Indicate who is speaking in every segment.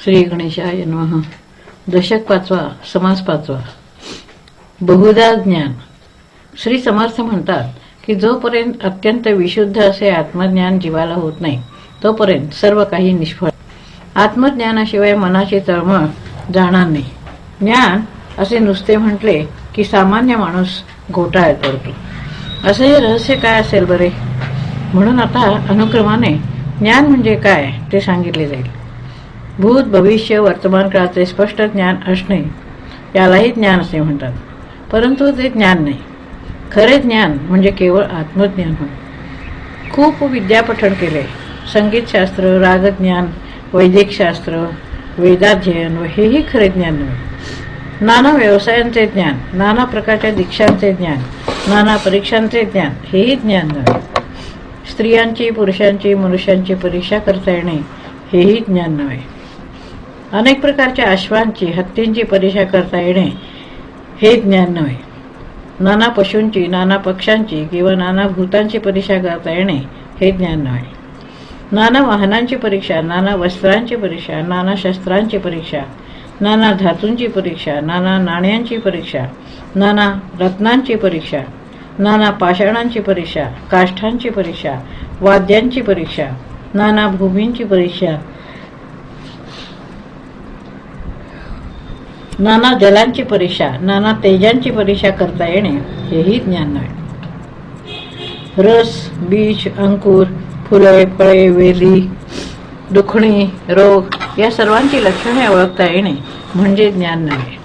Speaker 1: श्री गणेशाय नमः. दशक 5वा, समास 5वा. बहुधा ज्ञान. श्री समर्थ म्हणतात की जोपर्यंत अत्यंत विशुद्ध असे आत्मज्ञान जीवाला होत नाही तोपर्यंत सर्व काही निष्फळ. आत्मज्ञानाशिवाय मनाची तळमळ जाणार नाही. ज्ञान असे नुसते म्हटले की सामान्य माणूस घोटाळ्यात पडतो. असे हे रहस्य काय असेल बरे? म्हणून आता अनुक्रमाने ज्ञान म्हणजे काय ते सांगितले जाईल. भूत, भविष्य, वर्तमान काळाचे स्पष्ट ज्ञान असणे यालाही ज्ञान असे म्हणतात. परंतु ते ज्ञान नाही. खरे ज्ञान म्हणजे केवळ आत्मज्ञान होय. खूप विद्यापठण केले. संगीतशास्त्र, रागज्ञान, वैदिकशास्त्र, वेदाध्ययन व हेही खरे ज्ञान नव्हे. नाना व्यवसायांचे ज्ञान, नाना प्रकारच्या दीक्षांचे ज्ञान, नाना परीक्षांचे ज्ञान हेही ज्ञान नव्हे. स्त्रियांची, पुरुषांची, मनुष्यांची परीक्षा करता येणे हेही ज्ञान नव्हे. अनेक प्रकारच्या अश्वांची, हत्तींची परीक्षा करता येणे हे ज्ञान नव्हे. नाना पशूंची, नाना पक्ष्यांची किंवा नाना भूतांची परीक्षा करता येणे हे ज्ञान नव्हे. नाना वाहनांची परीक्षा, नाना वस्त्रांची परीक्षा, नाना शस्त्रांची परीक्षा, नाना धातूंची परीक्षा, नाना नाण्यांची परीक्षा, नाना रत्नांची परीक्षा, नाना पाषाणांची परीक्षा, काष्ठांची परीक्षा, वाद्यांची परीक्षा, नाना भूमींची परीक्षा, नाना जलांची परीक्षा, नाना तेजांची परीक्षा करता येणे हेही ज्ञान नव्हे. रस, बीज, अंकुर, फुले, फळे, वेली, दुखणी, रोग या सर्वांची लक्षणे ओळखता येणे म्हणजे ज्ञान नव्हे.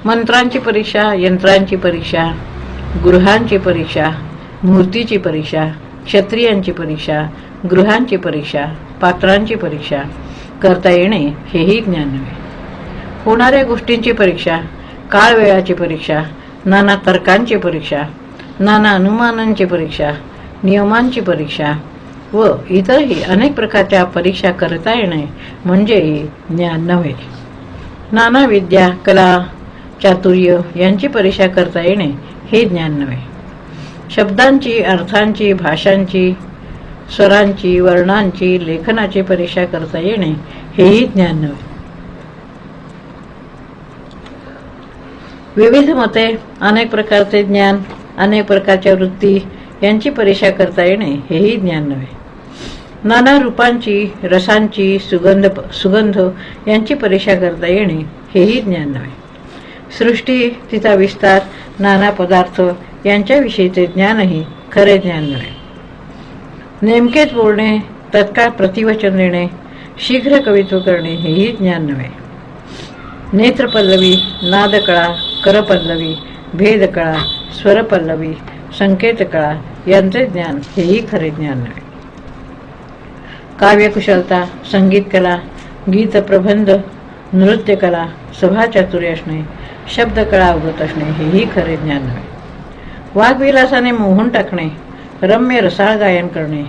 Speaker 1: मंत्रांची परीक्षा, यंत्रांची परीक्षा, गृहांची परीक्षा, मूर्तीची परीक्षा, क्षत्रियांची परीक्षा, गृहांची परीक्षा, पात्रांची परीक्षा करता येणे हेही ज्ञान नव्हे. होणाऱ्या गोष्टींची परीक्षा, काळवेळाची परीक्षा, नाना तर्कांची परीक्षा, नाना अनुमानांची परीक्षा, नियमांची परीक्षा व इतरही अनेक प्रकारच्या परीक्षा करता येणे म्हणजेही ज्ञान नव्हे. नाना विद्या, कला, चातुर्य यांची परीक्षा करता येणे हे ज्ञान नव्हे. शब्दांची, अर्थांची, भाषांची, स्वरांची, वर्णांची, लेखनाची परीक्षा करता येणे हेही ज्ञान नव्हे. विविध मते, अनेक प्रकारचे ज्ञान, अनेक प्रकारच्या वृत्ती यांची परीक्षा करता येणे हेही ज्ञान नव्हे. नाना रूपांची, रसांची, सुगंध यांची परीक्षा करता येणे हेही ज्ञान नव्हे. सृष्टी, तिचा विस्तार, नाना पदार्थ यांच्याविषयीचे ज्ञानही खरे ज्ञान नव्हे. नेमकेच बोलणे, तत्काळ प्रतिवचन देणे, शीघ्र कवित्व करणे हेही ज्ञान नव्हे. नेत्रपल्लवी, नादकळा, करपल्लवी, भेदकळा, स्वरपल्लवी, संकेतकळा यांचे ज्ञान हेही खरे ज्ञान नव्हे. काव्यकुशलता, संगीतकला, गीतप्रबंध, नृत्यकला, सभाचातुर्य असणे, शब्दकळा अवगत असणे हेही खरे ज्ञान नव्हे. वाग्विलासाने मोहून टाकणे, रम्य रसाळ गायन करणे,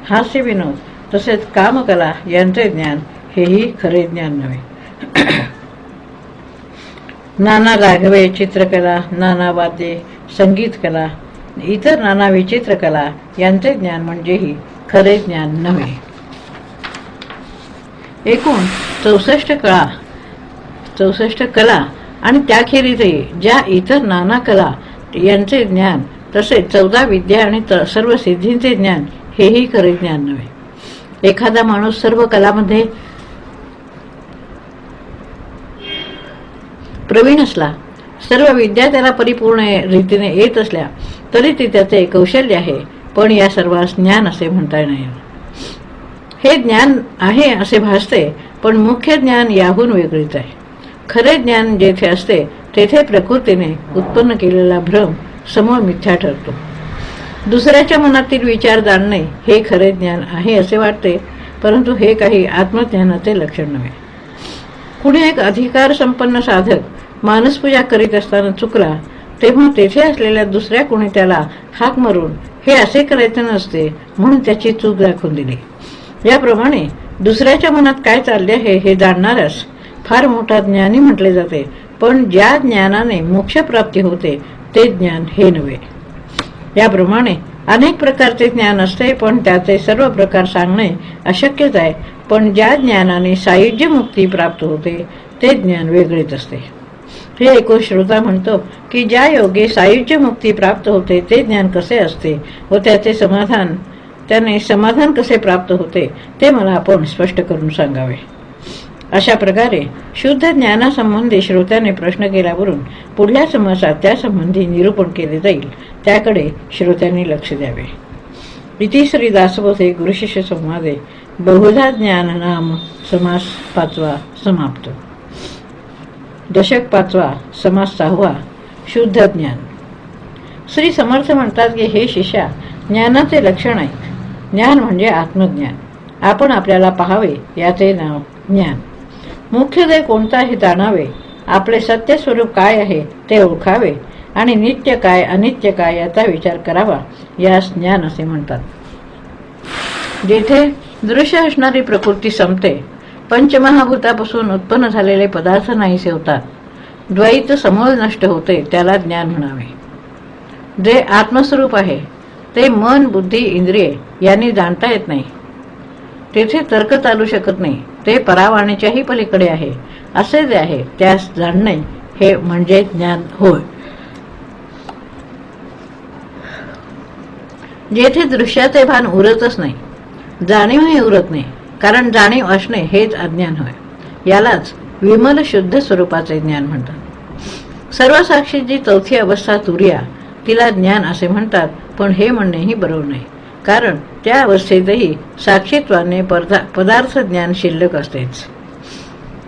Speaker 1: हास्यविनोद तसेच कामकला यांचे ज्ञान हेही खरे ज्ञान नव्हे. नाना राघवे, चित्रकला, नाना वाद्ये, संगीतकला, इतर नाना विचित्रकला यांचे ज्ञान म्हणजेही खरे ज्ञान नव्हे. एकूण 64 कला आणि त्याखेरीजही ज्या इतर नाना कला यांचे ज्ञान तसेच 14 विद्या आणि सर्व सिद्धींचे ज्ञान हेही खरे ज्ञान नव्हे. एखादा माणूस सर्व कलामध्ये प्रवीण असला, सर्व विद्या त्याला परिपूर्ण रीतीने येत असल्या तरी ते त्याचे कौशल्य आहे, पण या सर्वांस ज्ञान असे म्हणता नाही. हे ज्ञान आहे असे भासते, पण मुख्य ज्ञान याहून वेगळेच आहे. खरे ज्ञान जेथे असते तेथे प्रकृतीने उत्पन्न केलेला भ्रम समूळ मिथ्या ठरतो. दुसऱ्याच्या मनातील विचार जाणणे हे खरे ज्ञान आहे असे वाटते, परंतु हे काही आत्मज्ञानाचे लक्षण नव्हे. कुणी एक अधिकार संपन्न साधक मानसपूजा करीत असताना चुकला तेव्हा तेथे असलेल्या दुसऱ्या कोणी त्याला हाक मारून हे असे करायचे नसते म्हणून त्याची चूक दाखवून दिली. याप्रमाणे दुसऱ्याच्या मनात काय चालले आहे हे जाणणाऱ्यास फार मोठा ज्ञानी म्हटले जाते, पण ज्या ज्ञानाने मोक्षप्राप्ती होते ते ज्ञान हे नव्हे. याप्रमाणे अनेक प्रकारचे ज्ञान असते, पण त्याचे सर्व प्रकार सांगणे अशक्यच आहे. पण ज्या ज्ञानाने सायुज्य मुक्ती प्राप्त होते ते ज्ञान वेगळेच असते. हे ऐकून श्रोता म्हणतो की ज्या योगे सायुज्य मुक्ती प्राप्त होते ते ज्ञान कसे असते व त्याने समाधान कसे प्राप्त होते ते मला आपण स्पष्ट करून सांगावे. अशा प्रकारे शुद्ध ज्ञानासंबंधी श्रोत्याने प्रश्न केल्यावरून पुढल्या समासात त्यासंबंधी निरूपण केले जाईल, त्याकडे श्रोत्यांनी लक्ष द्यावे. इति श्री दासबोधे गुरुशिष्य संवादे बहुधा ज्ञान नाम समास 5वा समाप्त. दशक 5वा समास 6वा शुद्ध ज्ञान. श्री समर्थ म्हणतात की हे शिष्या, ज्ञानाचे लक्षण आहे. ज्ञान म्हणजे आत्मज्ञान. आपण आपल्याला पाहावे याचे नाव ज्ञान. मुख्य ध्येय कोणता हे जाणावे, आपले सत्य स्वरूप काय आहे ते ओळखावे आणि नित्य काय अनित्य काय याचा विचार करावा, यास ज्ञान असे म्हणतात. जेथे दृश्य असणारी प्रकृती संपते, पंचमहाभूतापासून उत्पन्न झालेले पदार्थ नाहीसे होतात, द्वैत समूळ नष्ट होते, त्याला ज्ञान म्हणावे. जे आत्मस्वरूप आहे ते मन बुद्धी इंद्रिये यांनी जाणता येत नाही. तेथे तर्क चालू शकत नाही. ते परावाणीच्याही पलीकडे आहे. असे जे आहे त्यास जाणणे हे म्हणजे ज्ञान होय. जेथे दृश्याचे भान उरतच नाही, जाणीवही उरत नाही, कारण जाणीव असणे हेच अज्ञान होय. यालाच विमल शुद्ध स्वरूपाचे ज्ञान म्हणतात. सर्व साक्षीची चौथी अवस्था तुर्या, तिला ज्ञान असे म्हणतात. पण हे म्हणणेही बरोबर नाही, कारण त्या अवस्थेतही साक्षीत्वाने पदार्थ ज्ञान शिल्लक असतेच.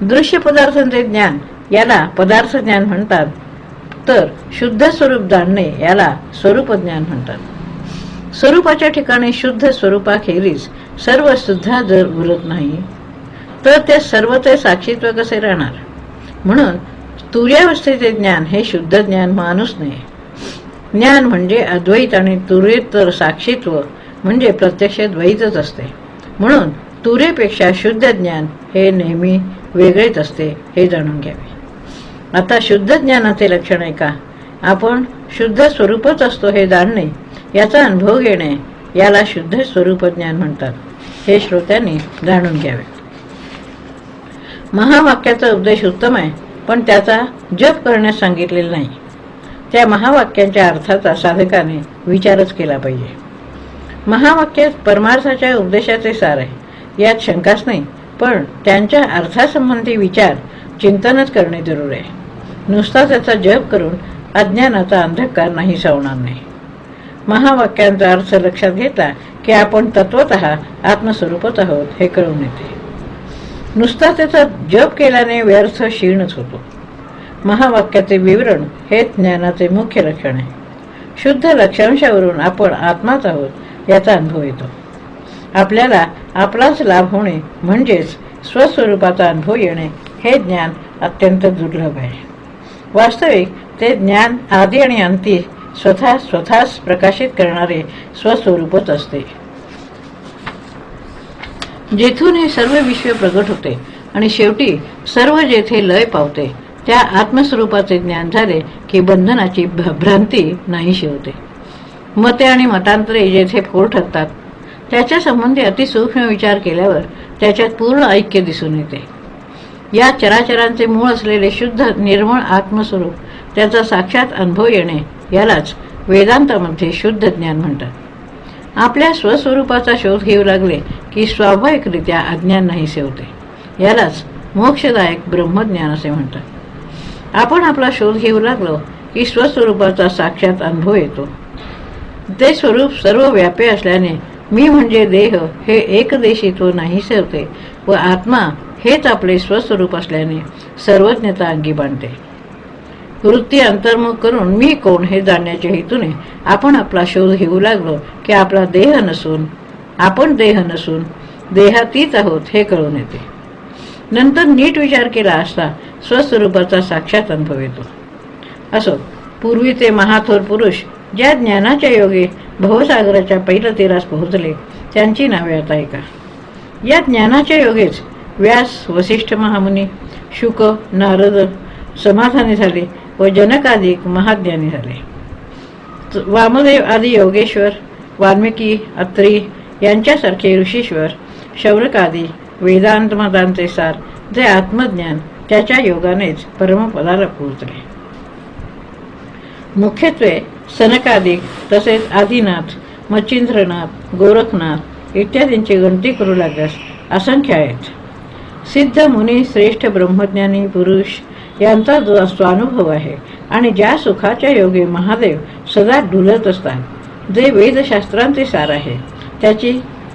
Speaker 1: दृश्य पदार्थांचे ज्ञान याला पदार्थ ज्ञान म्हणतात, तर शुद्ध स्वरूप जाणणे याला स्वरूप ज्ञान म्हणतात. स्वरूपाच्या ठिकाणी शुद्ध स्वरूपाखेरीज सर्व सुद्धा जर उरत नाही तर त्या सर्वचे साक्षीत्व कसे राहणार. म्हणून तुर्यावस्थेचे ज्ञान हे शुद्ध ज्ञान मानूच नये. ज्ञान म्हणजे अद्वैत आणि तुर्येतर साक्षीत्व म्हणजे प्रत्यक्ष द्वैतच असते. म्हणून तुर्येपेक्षा शुद्ध ज्ञान हे नेहमी वेगळेच असते, हे जाणून घ्यावे. आता शुद्ध ज्ञानाचे लक्षण आहे का, आपण शुद्ध स्वरूपच असतो हे जाणणे, याचा अनुभव घेणे, याला शुद्ध स्वरूप ज्ञान म्हणतात. हे श्रोत्यांनी जाणून घ्यावे. महावाक्याचा उपदेश उत्तम आहे, पण त्याचा जप करण्यास सांगितलेला नाही. त्या महावाक्यांच्या अर्थाचा साधकाने विचारच केला पाहिजे. महावाक्यात परमार्थाच्या उपदेशाचे सार आहे, यात शंकाच नाही. पण त्यांच्या अर्थासंबंधी विचार चिंतनच करणे जरूर आहे. नुसता त्याचा जप करून अज्ञानाचा अंधकार नाही सावणार नाही. महावाक्यांचा अर्थ लक्षात घेतला की आपण तत्वतः आत्मस्वरूपच आहोत हे कळून येते. नुसता त्याचा जप केल्याने व्यर्थ क्षीणच होतो. महावाक्याचे विवरण हे ज्ञानाचे मुख्य लक्षण आहे. शुद्ध लक्षांशावरून आपण आत्माच आहोत याचा अनुभव येतो. आपल्याला आपलाच लाभ होणे म्हणजेच स्वस्वरूपाचा अनुभव येणे हे ज्ञान अत्यंत दुर्लभ आहे. वास्तविक ते ज्ञान आदी आणि अंती स्वतःच प्रकाशित करणारे स्वस्वरूपच असते. जेथून हे सर्व विश्व प्रगट होते आणि शेवटी सर्व जेथे लय पावते त्या आत्मस्वरूपाचे ज्ञान झाले की बंधनाची भ्रांती नाहीशी होते. मते आणि मतांतरे जेथे फोड ठरतात त्याच्या संबंधी अतिसूक्ष्म विचार केल्यावर त्याच्यात पूर्ण ऐक्य दिसून येते. या चराचरांचे मूळ असलेले शुद्ध निर्मळ आत्मस्वरूप त्याचा साक्षात अनुभव येणे यालाच वेदांतामध्ये शुद्ध ज्ञान म्हणतात. आपल्या स्वस्वरूपाचा शोध घेऊ लागले की स्वाभाविकरित्या अज्ञान नाहीसे होते. यालाच मोक्षदायक ब्रह्मज्ञान असे म्हणतात. आपण आपला शोध घेऊ लागलो की स्वस्वरूपाचा साक्षात अनुभव येतो. ते स्वरूप सर्व व्यापे असल्याने मी म्हणजे देह हे एकदेशित्व नाहीसे होते व आत्मा हेच आपले स्वस्वरूप असल्याने सर्वज्ञता अंगी बांधते. वृत्ती अंतर्मुख करून मी कोण हे जाणण्याच्या हेतूने आपण आपला शोध घेऊ लागलो की आपला देह नसून आपण देह नसून देहातीत आहोत हे कळून येते. नंतर नीट विचार केला असता स्वस्वरूपाचा साक्षात अनुभव येतो. असो, पूर्वीचे महाथोर पुरुष ज्या ज्ञानाच्या योगे भवसागराच्या पहिल्या तीरास पोहोचले त्यांची नावे आता ऐका. या ज्ञानाच्या योगेच व्यास, वसिष्ठ महामुनी, शुक, नारद समाधानी झाले व जनकाधिक महाज्ञानी झाले. वामदेव आदी योगेश्वर वाल्मिकी, अत्री यांच्यासारखे ऋषीश्वर, शौनकादी वेदांत मतांचे सार जे आत्मज्ञान त्याच्या योगानेच परमपदाला पोहोचले. मुख्यत्वे सनकादिक तसेच आदिनाथ, मच्छिंद्रनाथ, गोरखनाथ इत्यादींची गणती करू लागल्यास असंख्य आहेत. सिद्ध मुनी श्रेष्ठ ब्रह्मज्ञानी पुरुष यांचा जो स्वानुभव आहे आणि ज्या सुखाच्या योगे महादेव सदा डुलत असतात, जे वेदशास्त्रांचे सार आहे, त्याची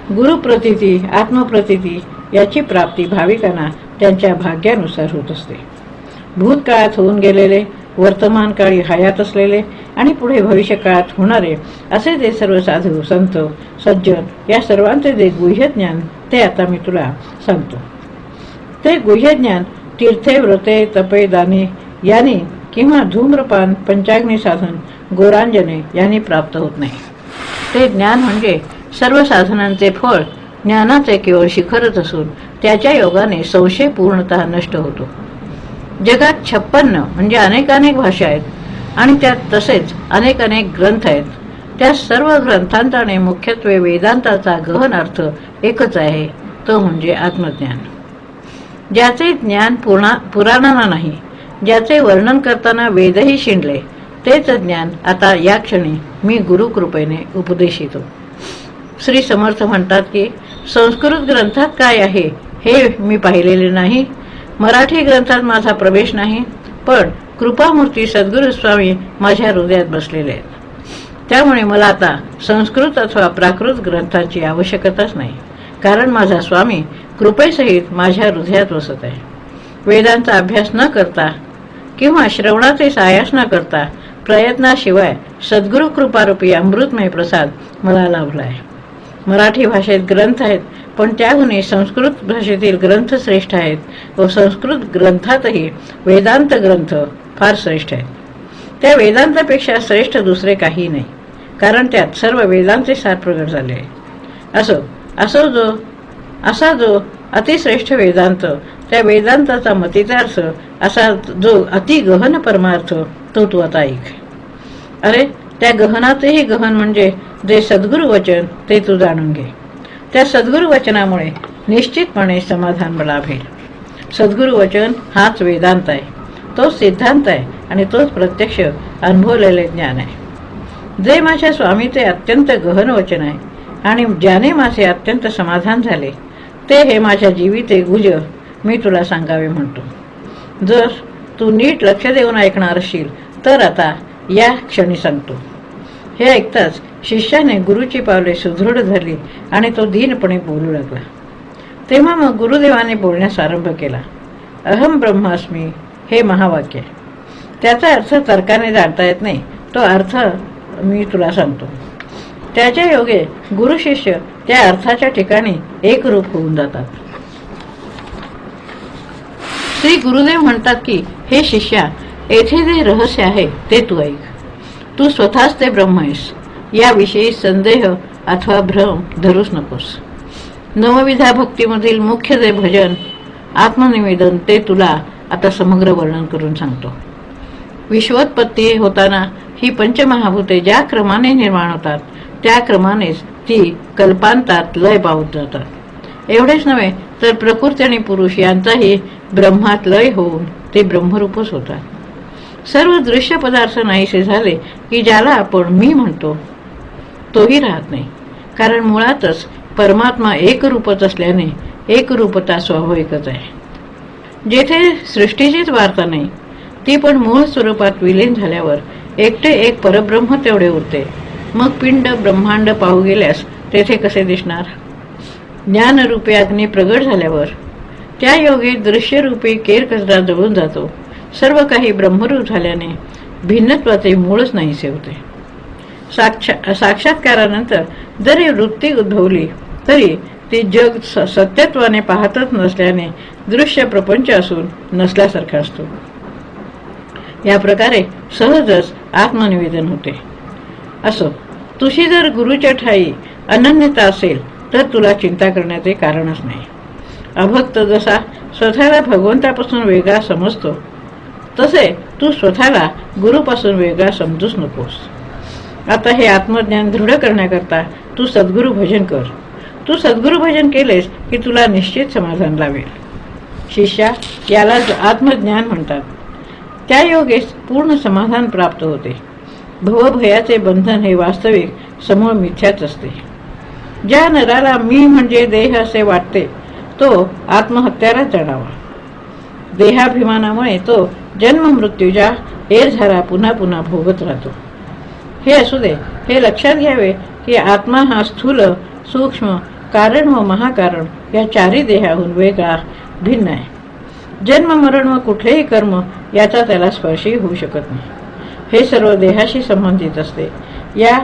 Speaker 1: गुरुप्रतीती आत्मप्रतीती याची प्राप्ती भाविकांना त्यांच्या भाग्यानुसार होत असते. भूतकाळात होऊन गेलेले, वर्तमान काळी हयात असलेले आणि पुढे भविष्यकाळात होणारे असे जे सर्व साधू संत सज्जन या सर्वांचे जे गुह्य ज्ञान ते आता मी तुला सांगतो. ते गुह्य ज्ञान तीर्थे व्रते तपे दाने यांनी किंवा धूम्रपान पंचाग्नी साधन गोरांजने यांनी प्राप्त होत नाही. ते ज्ञान म्हणजे सर्व साधनांचे फळ ज्ञानाचे केवळ शिखरच असून त्याच्या योगाने संशय पूर्णतः नष्ट होतो. जगात 56 म्हणजे अनेकानेक भाषा आहेत आणि त्यात तसेच अनेक ग्रंथ आहेत. त्या सर्व ग्रंथांचा मुख्यत्वे वेदांताचा गहन अर्थ एकच आहे, तो म्हणजे आत्मज्ञान. ज्याचे ज्ञान पुराणांना नाही, ज्याचे वर्णन करताना वेदही शिंडले, तेच ज्ञान आता या क्षणी मी गुरुकृपेने उपदेशितो. श्री समर्थ म्हणतात की संस्कृत ग्रंथात काय आहे हे मी पाहिलेले नाही, मराठी ग्रंथात माझा प्रवेश नाही, पण कृपामूर्ती सद्गुरू स्वामी माझ्या हृदयात बसलेले आहेत. त्यामुळे मला आता संस्कृत अथवा प्राकृत ग्रंथाची आवश्यकताच नाही, कारण माझा स्वामी कृपेसहित माझ्या हृदयात बसत आहे. वेदांचा अभ्यास न करता किंवा श्रवणाचे सायास न करता प्रयत्नाशिवाय सद्गुरू कृपारूपी अमृतमय प्रसाद मला लाभला आहे. मराठी भाषेत ग्रंथ आहेत, पण त्याहूनही संस्कृत भाषेतील ग्रंथ श्रेष्ठ आहेत व संस्कृत ग्रंथातही वेदांत ग्रंथ फार श्रेष्ठ आहेत. त्या वेदांतापेक्षा श्रेष्ठ दुसरे काही नाही, कारण त्यात सर्व वेदांचे सार प्रगट झाले आहे. असा जो अतिश्रेष्ठ वेदांत, त्या वेदांताचा मतितार्थ असा जो अति गहन परमार्थ, तो तू आता ऐक. अरे त्या गहनाचेही गहन म्हणजे जे सद्गुरु वचन ते तू जाणून घे. त्या सद्गुरु वचनामुळे निश्चितपणे समाधान लाभेल. सद्गुरु वचन हाच वेदांत आहे, तोच सिद्धांत आहे आणि तोच प्रत्यक्ष अनुभवलेले ज्ञान आहे. जे माझ्या स्वामीचे अत्यंत गहन वचन आहे आणि ज्याने माझे अत्यंत समाधान झाले, ते हे माझ्या जीविते गुज मी तुला सांगावे म्हणतो. जर तू नीट लक्ष देऊन ऐकणार असशील तर आता या क्षणी सांगतो. हे ऐकताच शिष्याने गुरुची पावले सुदृढ धरली आणि तो दीनपणे बोलू लागला. तेव्हा मग गुरुदेवाने बोलण्यास आरंभ केला. अहम ब्रह्मास्मी हे महावाक्य, त्याचा अर्थ तर्काने जाणता येत नाही, तो अर्थ मी तुला सांगतो. त्याच्या योगे गुरु शिष्य त्या अर्थाच्या ठिकाणी एकरूप होऊन जातात. श्री गुरुदेव म्हणतात की हे शिष्या, येथे जे रहस्य आहे ते तू ऐक. तू स्वतःच ते ब्रह्म आहेस, याविषयी संदेह अथवा भ्रम धरूच नकोस. नवविधा भक्तीमधील मुख्य जे भजन आत्मनिवेदन ते तुला आता समग्र वर्णन करून सांगतो. विश्वोत्पत्ती होताना ही पंचमहाभूते ज्या क्रमाने निर्माण होतात त्या क्रमानेच ती कल्पांतात लय पावत जातात. एवढेच नव्हे तर प्रकृती आणि पुरुष यांचाही ब्रह्मात लय होऊन ते ब्रह्मरूपच होतात. सर्व दृश्य पदार्थ नाहीसे झाले की ज्याला आपण मी म्हणतो तोही राहत नाही, कारण मुळातच परमात्मा एकरूपच असल्याने एकरूपता स्वाभाविकच आहे. जेथे सृष्टीचीच वार्ता नाही, ती पण मूळ स्वरूपात विलीन झाल्यावर एकटे एक परब्रह्म तेवढे उरते. मग पिंड ब्रह्मांड पाहू गेल्यास तेथे कसे दिसणार? ज्ञानरूपी अग्नी प्रगट झाल्यावर त्या योगे दृश्यरूपी केरकचरा जळून जातो. सर्व काही ब्रह्मरूप झाल्याने भिन्नत्वाचे मूळच नाहीसे होते. साक्षात्कारानंतर जरी वृत्ती उद्भवली तरी ती जग सत्यत्वाने पाहतच नसल्याने दृश्य प्रपंच असून नसल्यासारखा असतो. या प्रकारे सहजच आत्मनिवेदन होते. असो, तुझी जर गुरुच्या ठाई अनन्यता असेल तर तुला चिंता करण्याचे कारणच नाही. अभक्त जसा स्वतःला भगवंतापासून वेगळा समजतो, तसे तू स्वतःला गुरुपासून वेगळा समजूच नकोस. आता हे आत्मज्ञान दृढ करण्याकरता तू सद्गुरु भजन कर. तू सद्गुरु भजन केलेस की तुला निश्चित समाधान लावेल. शिष्या, याला आत्मज्ञान म्हणतात. त्या योगेस पूर्ण समाधान प्राप्त होते. भवभयाचे बंधन हे वास्तविक समूळ मिथ्याच असते. ज्या नराला मी म्हणजे देह असे वाटते तो आत्महत्याला जाणावा. देहाभिमानामुळे तो जन्म मृत्यूच्या एरझारा पुन्हा पुन्हा भोगत राहतो. हे असू दे, हे लक्षात घ्यावे की आत्मा हा स्थूल, सूक्ष्म, कारण व महाकारण या चारी देहाहून वेगळा, भिन्न आहे. जन्म, मरण व कुठलेही कर्म याचा त्याला स्पर्शही होऊ शकत नाही. हे सर्व देहाशी संबंधित असते. या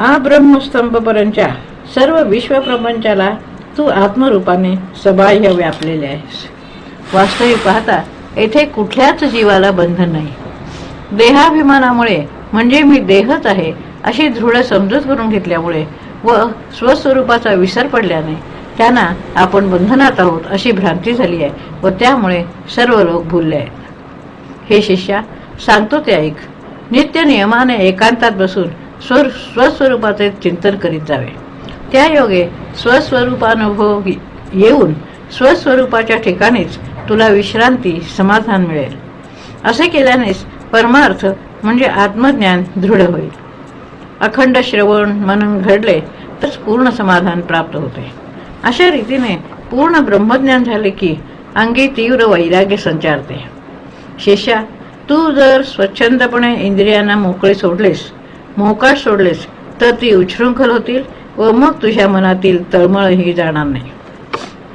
Speaker 1: आब्रह्मस्तंभपर्यंतच्या सर्व विश्वप्रपंचाला तू आत्मरूपाने सबाह्य व्यापलेले आहेस. वास्तविक पाहता येथे कुठल्याच जीवाला बंधन नाही. देहाभिमानामुळे म्हणजे मी देहच आहे अशी दृढ समजूत करून घेतल्यामुळे व स्वस्वरूपाचा विसर पडल्याने त्यांना आपण बंधनात आहोत अशी भ्रांती झाली आहे व त्यामुळे सर्व लोक भुलले आहेत. हे शिष्या, सांगतो ते ऐक. नित्य नियमाने एकांतात बसून स्वस्वरूपाचे चिंतन करीत जावे. त्या योगे स्वस्वरूपानुभव येऊन स्वस्वरूपाच्या ठिकाणीच तुला विश्रांती, समाधान मिळेल. असे केल्यानेच परमार्थ म्हणजे आत्मज्ञान दृढ होईल. अखंड श्रवण मनन घडले तरच पूर्ण समाधान प्राप्त होते. अशा रीतीने पूर्ण ब्रह्मज्ञान झाले की अंगी तीव्र वैराग्य संचारते. शिष्या, तू जर स्वच्छंदपणे इंद्रियांना मोकाट सोडलेस तर ती उच्छृंखल होतील व मग तुझ्या मनातील तळमळही जाणार नाही.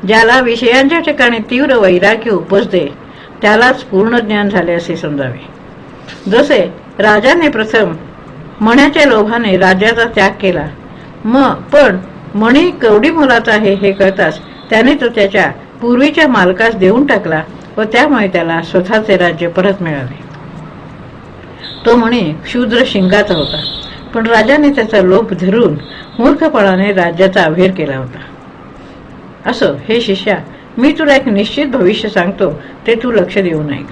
Speaker 1: ज्याला विषयांच्या ठिकाणी तीव्र वैराग्य उपजते त्यालाच पूर्ण ज्ञान झाले असे समजावे. जसे राजाने प्रथम मण्याच्या लोभाने राज्याचा त्याग केला, पण मणी कवडी मोलाचा आहे हे कळताच त्याने तो त्याच्या पूर्वीच्या मालकास देऊन टाकला व त्यामुळे त्याला स्वतःचे राज्य परत मिळाले. तो मणी क्षुद्र शिंगाचा होता, पण राजाने त्याचा लोभ धरून मूर्खपणाने राज्याचा अव्हेर केला होता. असो, हे शिष्या, मी तुला एक निश्चित भविष्य सांगतो, ते तू लक्ष देऊन ऐक.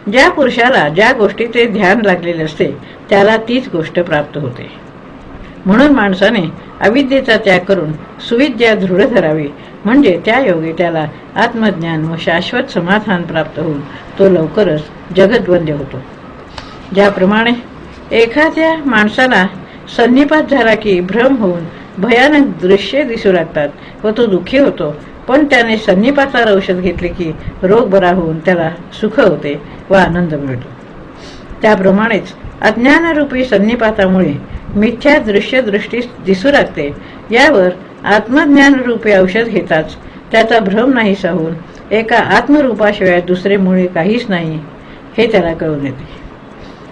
Speaker 1: ज्या पुरुषाला ज्या गोष्टीचे ध्यान लागलेले असते त्याला तीच गोष्ट प्राप्त होते. म्हणून माणसाने अविद्येचा त्याग करून सुविद्या दृढ धरावी, म्हणजे त्या योगी त्याला आत्मज्ञान व शाश्वत समाधान प्राप्त होऊन तो लवकरच जगद्वंद्य होतो. ज्याप्रमाणे एखाद्या माणसाला संनिपात झाला की भ्रम होऊन भयानक दृश्ये दिसू लागतात व तो दुःखी होतो, पण त्याने संनिपातावर औषध घेतले की रोग बरा होऊन त्याला सुख होते व आनंद मिळतो. त्याप्रमाणेच अज्ञानरूपी संनिपातामुळे मिथ्या दृष्टी दिसू लागते. यावर आत्मज्ञानरूपी औषध घेताच त्याचा भ्रम नाहीसा होऊन एका आत्मरूपाशिवाय दुसरे मुळे काहीच नाही हे त्याला कळून येते.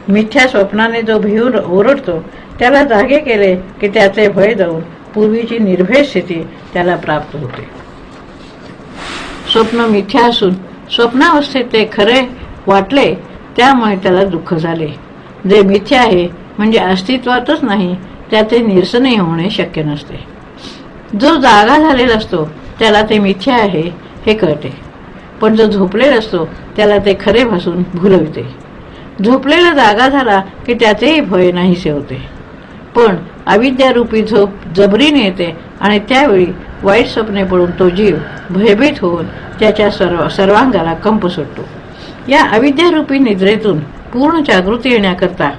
Speaker 1: मिथ्या स्वप्नाने जो भिवून ओरडतो त्याला जागे केले की त्याचे भय जाऊन पूर्वीची निर्भय स्थिती त्याला प्राप्त होते. स्वप्न मिथ्या असून स्वप्नावस्थेत ते खरे वाटले त्यामुळे त्याला दुःख झाले. जे मिथ्या आहे म्हणजे अस्तित्वातच नाही त्याचे निरसनही होणे शक्य नसते. जो जागा झालेला असतो त्याला ते मिथ्या आहे हे कळते, पण जो झोपलेला असतो त्याला ते खरे भासून भुलविते. झोपलेला जागा झाला की त्याचेही भय नाहीसे होते, पण अविद्यारूपी झोप जबरीने येते आणि त्यावेळी वाईट स्वप्ने पडून तो जीव भयभीत होऊन त्याच्या सर्वांगाला कंप सुटतो. या अविद्यारूपी निद्रेतून पूर्ण जागृती येण्याकरता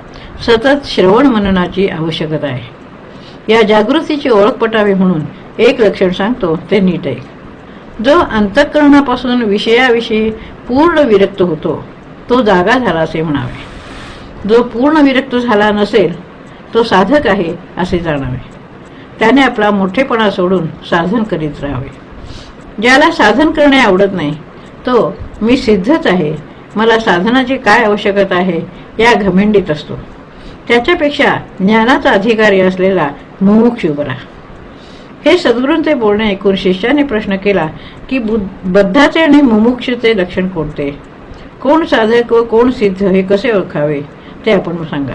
Speaker 1: सतत श्रवण मननाची आवश्यकता आहे. या जागृतीची ओळख पटावी म्हणून एक लक्षण सांगतो, ते नीट ऐक. जो अंतःकरणापासून विषयाविषयी पूर्ण विरक्त होतो तो जागा झाला असे म्हणावे. जो पूर्ण विरक्त झाला नसेल तो साधक आहे असे जाणावे. त्याने आपला मोठेपणा सोडून साधन करीत राहावे. ज्याला साधन करणे आवडत नाही तो मी सिद्धच आहे, मला साधनाची काय आवश्यकता आहे या घमेंडीत असतो. त्याच्यापेक्षा ज्ञानाचा अधिकारी असलेला मुमुक्षू बरा. हे सद्गुरूंचे बोलणे ऐकून शिष्याने प्रश्न केला की बद्धाचे आणि मुमुक्षूचे लक्षण कोणते? कोण साधक व कोण सिद्ध हे कसे ओळखावे ते आपण सांगा.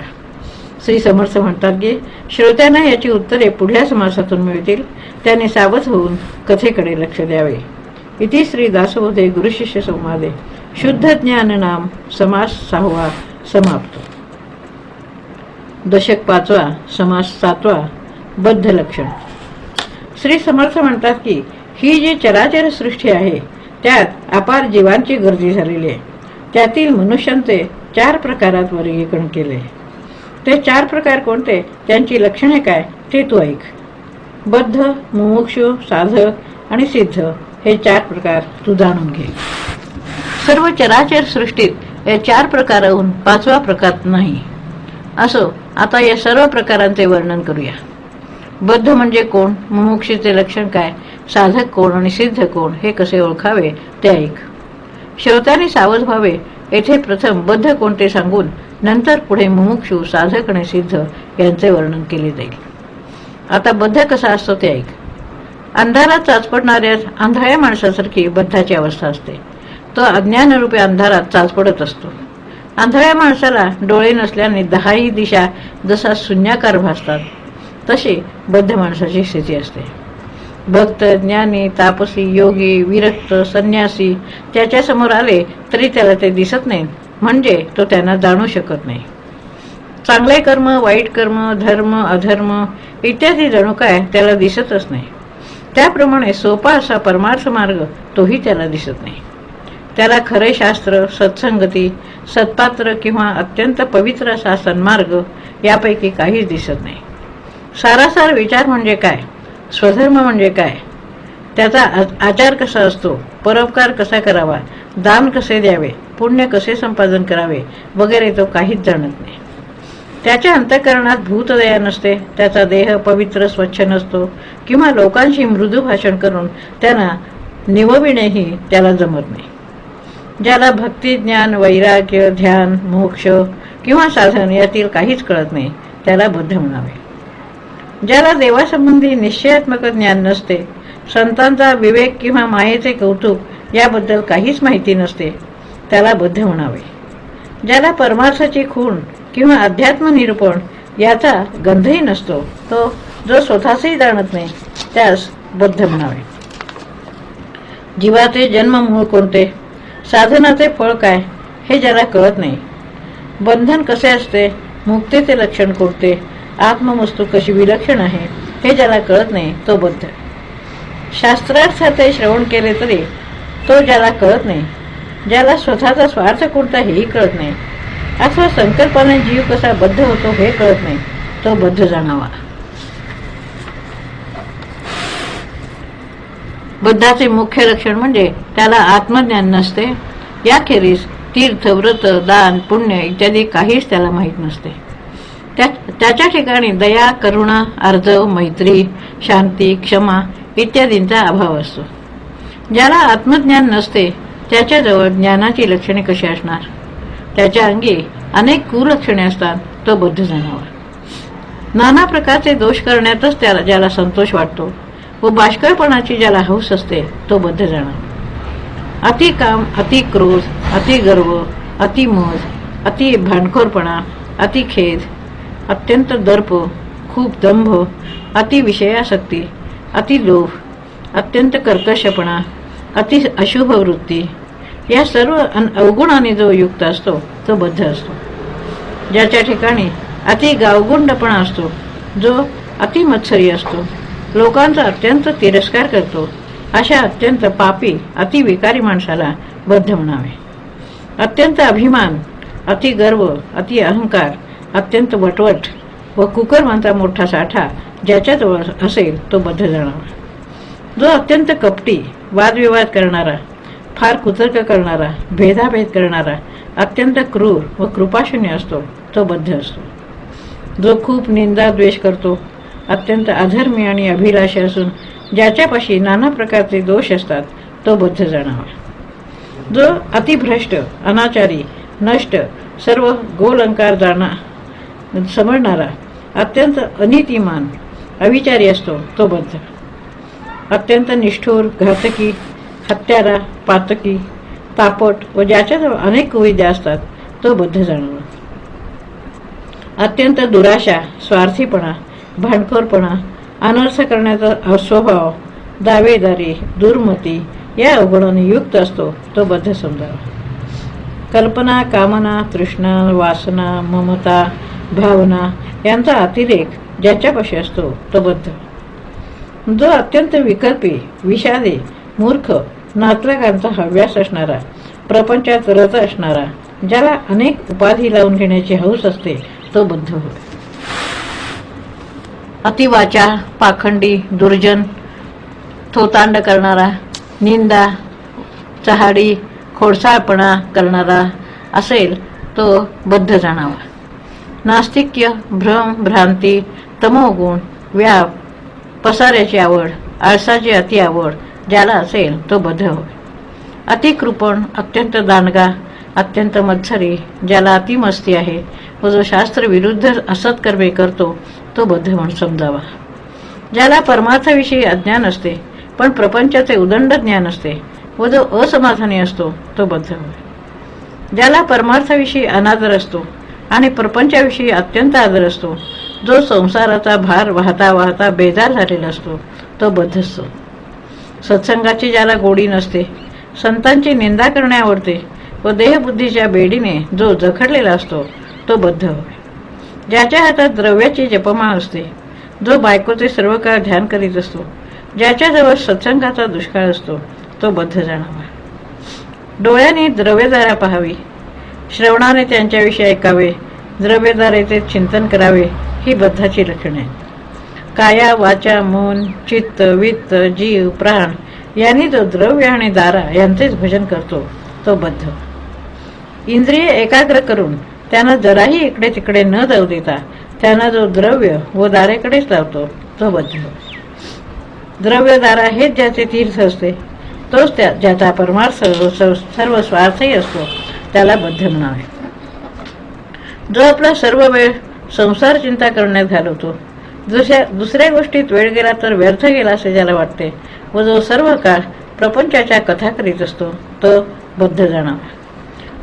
Speaker 1: श्री समर्थ म्हणतात की श्रोत्यांना याची उत्तरे पुढल्या समासातून मिळतील, त्याने सावध होऊन कथेकडे लक्ष द्यावे. इति श्री दासबोधे गुरुशिष्य संवादे शुद्ध ज्ञान नाम समास 6 समाप्त. दशक 5वा, समास 7वा, बद्ध लक्षण. श्री समर्थ म्हणतात की ही जी चराचर सृष्टी आहे त्यात अपार जीवांची गर्दी झालेली आहे. त्यातील मनुष्यांचे 4 प्रकारात वर्गीकरण केले. ते 4 प्रकार कोणते, त्यांची लक्षणे काय ते तू ऐक. बद्ध, मुमुक्षु, साधक आणि सिद्ध हे 4 प्रकार तू जाणून घे. सर्व चराचर सृष्टीत या 4 प्रकाराहून 5वा प्रकार नाही. असो, आता या सर्व प्रकारांचे वर्णन करूया. बद्ध म्हणजे कोण, मुमुक्षीचे लक्षण काय, साधक कोण आणि सिद्ध कोण हे कसे ओळखावे ते ऐक. श्रोत्यांनी सावध व्हावे. येथे प्रथम बद्ध कोणते सांगून नंतर पुढे मुमुक्षु, साधक आणि सिद्ध यांचे वर्णन केले जाईल. आता बद्ध कसा असतो ते ऐक. अंधारात चाचपडणाऱ्या आंधळ्या माणसासारखी बद्धाची अवस्था असते. तो अज्ञानरूपी अंधारात चाचपडत असतो. आंधळ्या माणसाला डोळे नसल्याने 10ही दिशा जसा शून्याकार भासतात तशी बद्ध माणसाची स्थिती असते. भक्त, ज्ञानी, तापसी, योगी, विरक्त, संन्यासी त्याच्या समोर आले तरी त्याला ते दिसत नाही, म्हणजे तो त्यांना जाणू शकत नाही. चांगले कर्म, वाईट कर्म, धर्म, अधर्म इत्यादी जणू काय त्याला दिसतच नाही. त्याप्रमाणे सोपा असा परमार्थ मार्ग तोही त्याला दिसत नाही. त्याला खरे शास्त्र, सत्संगती, सत्पात्र किंवा अत्यंत पवित्र असा सन्मार्ग यापैकी काहीच दिसत नाही. सारासार विचार म्हणजे काय, स्वधर्म म्हणजे काय, त्याचा आचार कसा असतो, परोपकार कसा करावा, दान कसे द्यावे, पुण्य कसे संपादन करावे वगैरे तो काहीच जाणत नाही. त्याच्या अंतःकरणात भूतदया नसते. त्याचा देह पवित्र स्वच्छ नसतो किंवा लोकांशी मृदू भाषण करून त्यांना निवविणेही त्याला जमत नाही. ज्याला भक्ती, ज्ञान, वैराग्य, ध्यान, मोक्ष किंवा साधन यातील काहीच कळत नाही त्याला बद्ध म्हणावे. ज्याला देवासंबंधी निश्चयात्मक ज्ञान नसते, संतांचा विवेक किंवा मायेचे कौतुक याबद्दल काहीच माहिती नसते त्याला बद्ध म्हणावे. ज्याला परमार्थाची खूण किंवा अध्यात्म निरूपण याचा गंधही नसतो, तो जो स्वतःचही जाणत नाही त्यास बद्ध म्हणावे. जीवाचे जन्म मूळ कोणते, साधनाचे फळ काय हे ज्याला कळत नाही, बंधन कसे असते, मुक्तीचे लक्षण कोणते, आत्मवस्तू कशी विलक्षण आहे हे ज्याला कळत नाही तो बद्ध. शास्त्रार्थाचे श्रवण केले तरी तो ज्याला कळत नाही, ज्याला स्वतःचा स्वार्थ कोणता हेही कळत नाही, अथवा संकल्पाने जीव कसा बद्ध होतो हे कळत नाही तो बद्ध जाणावा. बद्धाचे मुख्य लक्षण म्हणजे त्याला आत्मज्ञान नसते. याखेरीज तीर्थ, व्रत, दान, पुण्य इत्यादी काहीच त्याला माहीत नसते. त्याच्या ठिकाणी दया, करुणा, आर्जव, मैत्री, शांती, क्षमा इत्यादींचा अभाव असतो. ज्याला आत्मज्ञान नसते त्याच्याजवळ ज्ञानाची लक्षणे कशी असणार. त्याच्या अंगी अनेक कुलक्षणे असतात तो बद्ध जाणावा. नाना प्रकारचे दोष करण्यातच त्याला ज्याला संतोष वाटतो व बाष्कळपणाची ज्याला हौस असते तो बद्ध जाणावा. अति काम, अति क्रोध, अति गर्व, अति मोह, अति भांडखोरपणा, अति खेद, अत्यंत दर्प, खूप दंभ, अति विषयासक्ती, अति लोभ, अत्यंत कर्कशपणा, अति अशुभ वृत्ती या सर्व अवगुणाने जो युक्त असतो तो बद्ध असतो. ज्याच्या ठिकाणी अति गावगुंडपणा असतो, जो अति मत्सरी असतो, लोकांचा अत्यंत तिरस्कार करतो, अशा अत्यंत पापी, अति विकारी माणसाला बद्ध म्हणावे. अत्यंत अभिमान, अति गर्व, अति अहंकार, अत्यंत वटवट व कुकर्मांचा मोठा साठा ज्याच्याजवळ असेल तो बद्ध जाणावा. जो अत्यंत कपटी, वादविवाद करणारा, फार कुतर्क करणारा, भेदाभेद करणारा, अत्यंत क्रूर व कृपाशून्य असतो तो बद्ध असतो. जो खूप निंदा द्वेष करतो, अत्यंत अधर्मी आणि अभिलाषी असून ज्याच्यापाशी नाना प्रकारचे दोष असतात तो बद्ध जाणावा. जो अतिभ्रष्ट, अनाचारी, नष्ट, सर्व गोलंकार समजणारा, अत्यंत अनितिमान, अविचारी असतो तो बद्ध. अत्यंत निष्ठुर, घातकी, हत्यारा, पातकी, तापट व ज्याच्याजवळ अनेक कुविद्या असतात तो बद्ध जाणावा. अत्यंत दुराशा, स्वार्थीपणा, भांडखोरपणा, अनर्थ करण्याचा अस्वभाव, दावेदारी, दुर्मती या अवगुणाने युक्त असतो तो बद्ध समजावा. कल्पना, कामना, तृष्णा, वासना, ममता, भावना यांचा अतिरेक ज्याच्यापाशी असतो तो बद्ध. जो अत्यंत विकल्पी, विषादी, मूर्ख, नातलगांचा हव्यास असणारा, प्रपंचात रत असणारा, ज्याला अनेक उपाधी लावून घेण्याची हौस असते तो बद्ध होय. अतिवाचा, पाखंडी, दुर्जन, थोतांड करणारा, निंदा, चहाडी, खोडसाळपणा करणारा असेल तो बद्ध जाणावा. नास्तिक्य, भ्रम, भ्रांती, तमोगुण, व्याप, पसाऱ्याची आवड, आळसाची अति आवड ज्याला असेल तो बद्ध होय. अतिकृपण, अत्यंत दांडगा, अत्यंत मत्सरी, ज्याला अतिमस्ती आहे व जो शास्त्रविरुद्ध असत्कर्मे करतो तो बद्ध म्हणून समजावा. ज्याला परमार्थाविषयी अज्ञान असते पण प्रपंचाचे उदंड ज्ञान असते व जो असमाधानी असतो तो बद्ध होय. ज्याला परमार्थाविषयी अनादर असतो आणि प्रपंचाविषयी अत्यंत आदर असतो, जो संसाराचा भार वाहता वाहता बेजार झालेला असतो तो बद्ध असतो. सत्संगाची ज्याला गोडी नसते, संतांची निंदा करणे आवडते व देहबुद्धीच्या बेडीने जो जखडलेला असतो तो बद्ध होय. ज्याच्या हातात द्रव्याची जपमाळ असते, जो बायकोचे सर्व काळ ध्यान करीत असतो, ज्याच्याजवळ सत्संगाचा दुष्काळ असतो तो बद्ध जाणावा. डोळ्याने द्रव्यदारा पाहावी, श्रवणाने त्यांच्याविषयी ऐकावे, द्रव्यदारेचे चिंतन करावे ही बद्धाची लक्षणे आहेत. काया, वाचा, मन, चित्त, वित्त, जीव, प्राण यांनी जो द्रव्य आणि दारा यांचेच भजन करतो तो बद्ध. इंद्रिय एकाग्र करून त्यांना जराही इकडे तिकडे न जाऊ देता त्यांना जो द्रव्य व दारेकडेच लावतो तो बद्ध. द्रव्य दारा हेच ज्याचे तीर्थ असते, तोच ज्याचा परमार्थ सर्व स्वार्थही असतो त्याला बद्ध म्हणावे. जो आपला सर्व वेळ संसार चिंता करण्यात घालवतो, दुसऱ्या गोष्टीत वेळ गेला तर व्यर्थ गेला असे ज्याला वाटते व जो सर्व काळ प्रपंचाच्या कथा करीत असतो तो बद्ध जाणावा.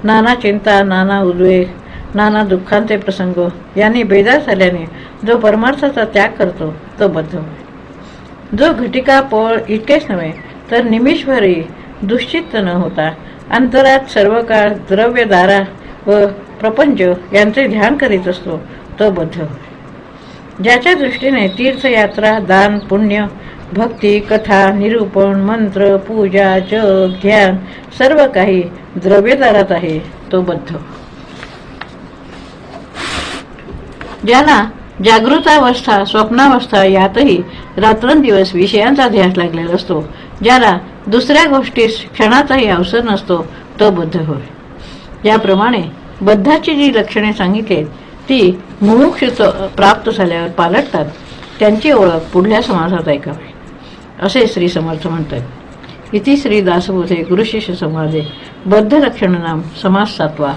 Speaker 1: नाना चिंता, नाना उद्वेग, नाना दुःखांचे प्रसंग यांनी बेजार झाल्याने जो परमार्थाचा त्याग करतो तो बद्ध होय. जो घटिका पोळ इतकेच नव्हे तर निमिषभरही दुश्चित्त न होता अंतरात सर्व काळ द्रव्य, दारा व प्रपंच यांचे ध्यान करीत असतो तो बद्ध होय. ज्याच्या दृष्टीने तीर्थयात्रा, दान, पुण्य, भक्ती, कथा, निरूपण, मंत्र, पूजा, जप, ध्यान सर्व काही द्रव्यदारात आहे तो बद्ध. ज्याला जागृतावस्था, स्वप्नावस्था यातही रात्रंदिवस विषयांचा ध्यास लागलेला असतो, ज्याला दुसऱ्या गोष्टीस क्षणाचाही अवसर नसतो तो बद्ध होय. याप्रमाणे बद्धाची जी लक्षणे सांगितली ती मुमुक्षुत्व प्राप्त झाल्यावर पालटतात, त्यांची ओळख पुढल्या समासात ऐकावी असे श्री समर्थ म्हणतात. इति श्री दासबोधे गुरुशिष्य संवादे बद्ध लक्षण नाम समास 7वा